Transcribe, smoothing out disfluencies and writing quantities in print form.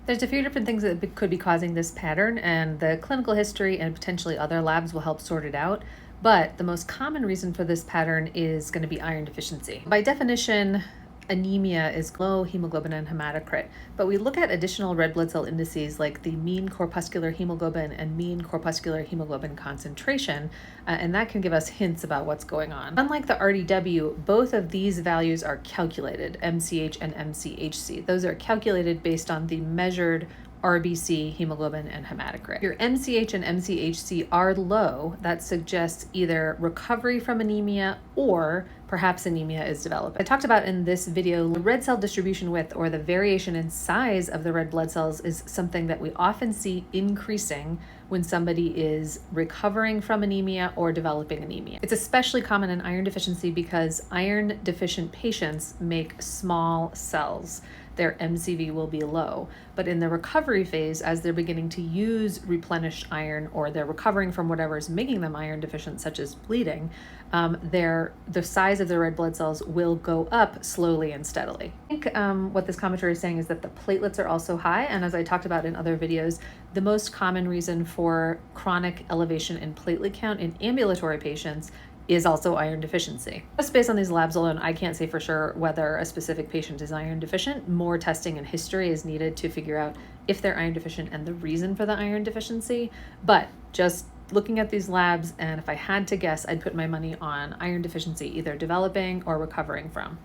There's a few different things that could be causing this pattern, and the clinical history and potentially other labs will help sort it out. But the most common reason for this pattern is going to be iron deficiency. By definition, anemia is low hemoglobin and hematocrit, but we look at additional red blood cell indices like the mean corpuscular hemoglobin and mean corpuscular hemoglobin concentration, and that can give us hints about what's going on. Unlike the RDW, both of these values are calculated, MCH and MCHC. Those are calculated based on the measured RBC, hemoglobin, and hematocrit. If your MCH and MCHC are low, that suggests either recovery from anemia or perhaps anemia is developing. I talked about in this video, the red cell distribution width, or the variation in size of the red blood cells, is something that we often see increasing when somebody is recovering from anemia or developing anemia. It's especially common in iron deficiency because iron deficient patients make small cells. Their MCV will be low. But in the recovery phase, as they're beginning to use replenished iron, or they're recovering from whatever is making them iron deficient, such as bleeding, the size of the red blood cells will go up slowly and steadily. I think what this commentary is saying is that the platelets are also high, and as I talked about in other videos, the most common reason for chronic elevation in platelet count in ambulatory patients is also iron deficiency. Just based on these labs alone, I can't say for sure whether a specific patient is iron deficient. More testing and history is needed to figure out if they're iron deficient and the reason for the iron deficiency. But just looking at these labs, and if I had to guess, I'd put my money on iron deficiency either developing or recovering from.